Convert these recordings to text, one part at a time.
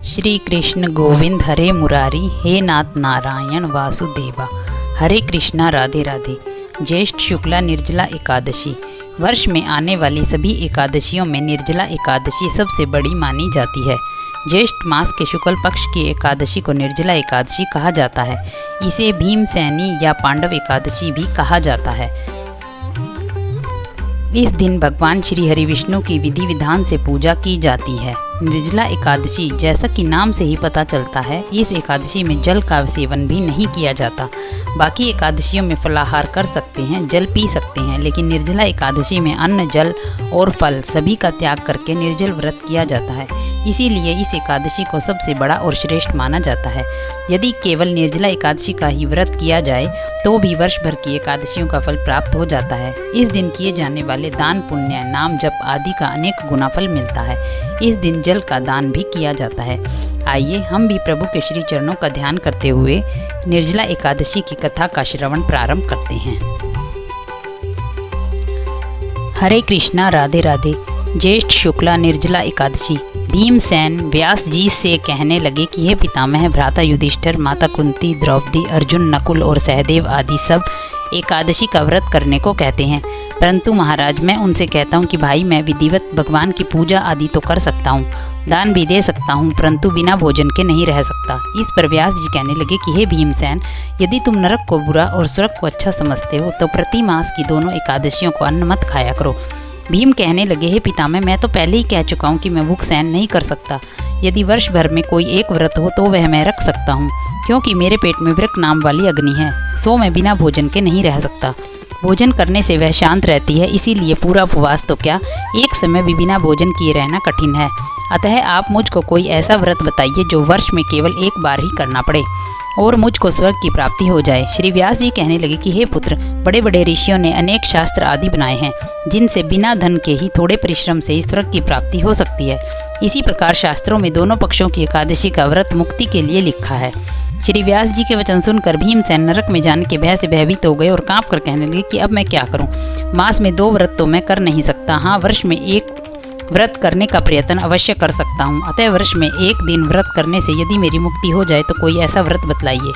श्री कृष्ण गोविंद हरे मुरारी, हे नाथ नारायण वासुदेवा। हरे कृष्णा, राधे राधे। ज्येष्ठ शुक्ला निर्जला एकादशी। वर्ष में आने वाली सभी एकादशियों में निर्जला एकादशी सबसे बड़ी मानी जाती है। ज्येष्ठ मास के शुक्ल पक्ष की एकादशी को निर्जला एकादशी कहा जाता है। इसे भीमसेनी या पांडव एकादशी भी कहा जाता है। इस दिन भगवान श्री हरि विष्णु की विधि विधान से पूजा की जाती है। निर्जला एकादशी, जैसा कि नाम से ही पता चलता है, इस एकादशी में जल का सेवन भी नहीं किया जाता। बाकी एकादशियों में फलाहार कर सकते हैं, जल पी सकते हैं, लेकिन निर्जला एकादशी में अन्न, जल और फल सभी का त्याग करके निर्जल व्रत किया जाता है। इसीलिए इस एकादशी को सबसे बड़ा और श्रेष्ठ माना जाता है। यदि केवल निर्जला एकादशी का ही व्रत किया जाए तो भी वर्ष भर की एकादशियों का फल प्राप्त हो जाता है। इस दिन किए जाने वाले दान, पुण्य, नाम जप आदि का अनेक गुना फल मिलता है। इस दिन जल का दान भी किया जाता है। आइए हम भी प्रभु के श्री चरणों का ध्यान करते हुए निर्जला एकादशी की कथा का श्रवण प्रारंभ करते हैं। हरे कृष्णा, राधे राधे। ज्येष्ठ शुक्ला निर्जला एकादशी। भीमसेन व्यास जी से कहने लगे कि हे पितामह, भ्राता युधिष्ठिर, माता कुंती, द्रौपदी, अर्जुन, नकुल और सहदेव आदि सब एकादशी का व्रत करने को कहते हैं, परंतु महाराज मैं उनसे कहता हूँ कि भाई मैं विधिवत भगवान की पूजा आदि तो कर सकता हूँ, दान भी दे सकता हूँ, परंतु बिना भोजन के नहीं रह सकता। इस पर व्यास जी कहने लगे कि हे भीमसेन, यदि तुम नरक को बुरा और स्वर्ग को अच्छा समझते हो तो प्रति मास की दोनों एकादशियों को अन्न मत खाया करो। भीम कहने लगे, हे पितामह, मैं तो पहले ही कह चुका हूँ कि मैं भूख सहन नहीं कर सकता। यदि वर्ष भर में कोई एक व्रत हो तो वह मैं रख सकता हूँ, क्योंकि मेरे पेट में वृक नाम वाली अग्नि है, सो मैं बिना भोजन के नहीं रह सकता। भोजन करने से वह शांत रहती है, इसीलिए पूरा उपवास तो क्या, एक समय भी बिना भोजन किए रहना कठिन है। अतः आप मुझको कोई ऐसा व्रत बताइए जो वर्ष में केवल एक बार ही करना पड़े और मुझको स्वर्ग की प्राप्ति हो जाए। श्री व्यास जी कहने लगे कि हे पुत्र, बड़े बड़े ऋषियों ने अनेक शास्त्र आदि बनाए हैं, जिनसे बिना धन के ही थोड़े परिश्रम से ही स्वर्ग की प्राप्ति हो सकती है। इसी प्रकार शास्त्रों में दोनों पक्षों की एकादशी का व्रत मुक्ति के लिए लिखा है। श्री व्यास जी के वचन सुनकर भीमसेन नरक में जाने के भय से भयभीत हो गए और कांप कर कहने लगे कि अब मैं क्या करूं? मास में 2 व्रत तो मैं कर नहीं सकता, हाँ वर्ष में 1 व्रत करने का प्रयत्न अवश्य कर सकता हूँ। अतः वर्ष में 1 दिन व्रत करने से यदि मेरी मुक्ति हो जाए तो कोई ऐसा व्रत बतलाइए।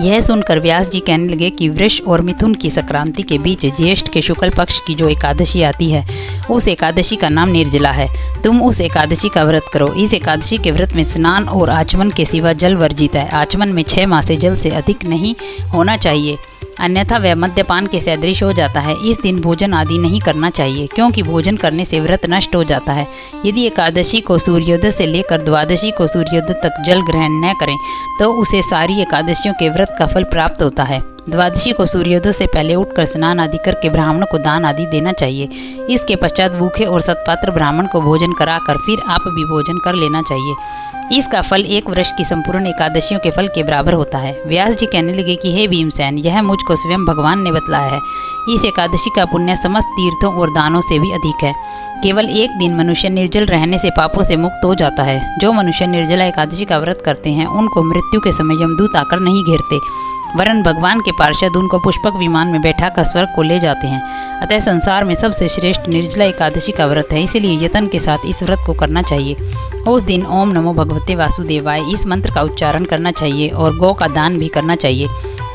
यह सुनकर व्यास जी कहने लगे कि वृष और मिथुन की संक्रांति के बीच ज्येष्ठ के शुक्ल पक्ष की जो एकादशी आती है, उस एकादशी का नाम निर्जला है। तुम उस एकादशी का व्रत करो। इस एकादशी के व्रत में स्नान और आचमन के सिवा जल वर्जित है। आचमन में 6 माह से जल से अधिक नहीं होना चाहिए, अन्यथा वह मद्यपान के सदृश हो जाता है। इस दिन भोजन आदि नहीं करना चाहिए, क्योंकि भोजन करने से व्रत नष्ट हो जाता है। यदि एकादशी को सूर्योदय से लेकर द्वादशी को सूर्योदय तक जल ग्रहण न करें तो उसे सारी एकादशियों के व्रत का फल प्राप्त होता है। द्वादशी को सूर्योदय से पहले उठकर स्नान आदि करके ब्राह्मणों को दान आदि देना चाहिए। इसके पश्चात भूखे और सत्पात्र ब्राह्मण को भोजन कराकर फिर आप भी भोजन कर लेना चाहिए। इसका फल 1 वर्ष की संपूर्ण एकादशियों के फल के बराबर होता है। व्यास जी कहने लगे कि हे भीमसेन, यह मुझको स्वयं भगवान ने बतलाया है। इस एकादशी का पुण्य समस्त तीर्थों और दानों से भी अधिक है। केवल 1 दिन मनुष्य निर्जल रहने से पापों से मुक्त हो जाता है। जो मनुष्य निर्जला एकादशी का व्रत करते हैं उनको मृत्यु के समय यमदूत आकर नहीं घेरते, वरन भगवान के पार्षद उनको पुष्पक विमान में बैठाकर स्वर्ग को ले जाते हैं। अतः संसार में सबसे श्रेष्ठ निर्जला एकादशी का व्रत है, इसलिए यत्न के साथ इस व्रत को करना चाहिए। उस दिन ओम नमो भगवते वासुदेवाय इस मंत्र का उच्चारण करना चाहिए और गौ का दान भी करना चाहिए।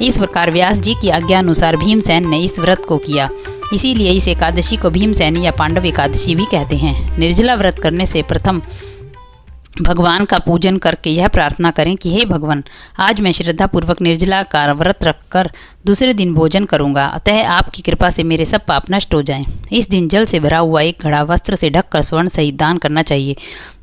इस प्रकार व्यास जी की आज्ञा अनुसार भीमसेन ने इस व्रत को किया। इसीलिए इस एकादशी को भीमसेनी या पांडव एकादशी भी कहते हैं। निर्जला व्रत करने से प्रथम भगवान का पूजन करके यह प्रार्थना करें कि हे भगवान, आज मैं श्रद्धापूर्वक निर्जला का व्रत रखकर दूसरे दिन भोजन करूंगा, अतः आपकी कृपा से मेरे सब पाप नष्ट हो जाएं। इस दिन जल से भरा हुआ 1 घड़ा वस्त्र से ढककर स्वर्ण सहित दान करना चाहिए।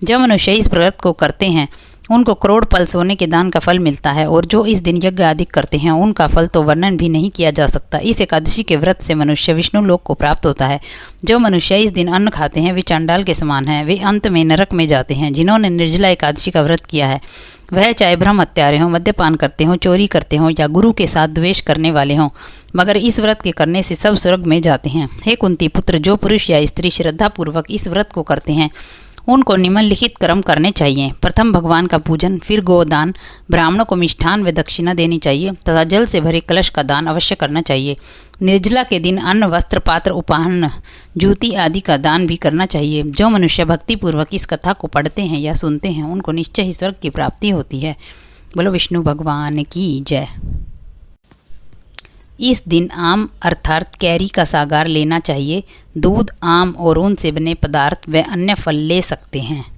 जब मनुष्य इस व्रत को करते हैं उनको करोड़ पल सोने के दान का फल मिलता है, और जो इस दिन यज्ञ आदि करते हैं उनका फल तो वर्णन भी नहीं किया जा सकता। इस एकादशी के व्रत से मनुष्य विष्णु लोक को प्राप्त होता है। जो मनुष्य इस दिन अन्न खाते हैं वे चांडाल के समान हैं, वे अंत में नरक में जाते हैं। जिन्होंने निर्जला एकादशी का व्रत किया है वह चाहे ब्रह्म हत्यारे हों, मद्यपान करते हों, चोरी करते हों या गुरु के साथ द्वेष करने वाले हों, मगर इस व्रत के करने से सब स्वर्ग में जाते हैं। हे कुंती पुत्र, जो पुरुष या स्त्री श्रद्धापूर्वक इस व्रत को करते हैं उनको निम्नलिखित कर्म करने चाहिए। प्रथम भगवान का पूजन, फिर गोदान, ब्राह्मणों को मिष्ठान व दक्षिणा देनी चाहिए तथा जल से भरे कलश का दान अवश्य करना चाहिए। निर्जला के दिन अन्न, वस्त्र, पात्र, उपाहन, जूती आदि का दान भी करना चाहिए। जो मनुष्य भक्तिपूर्वक इस कथा को पढ़ते हैं या सुनते हैं उनको निश्चय ही स्वर्ग की प्राप्ति होती है। बोलो विष्णु भगवान की जय। इस दिन आम अर्थात कैरी का सागार लेना चाहिए। दूध, आम और उनसे बने पदार्थ व अन्य फल ले सकते हैं।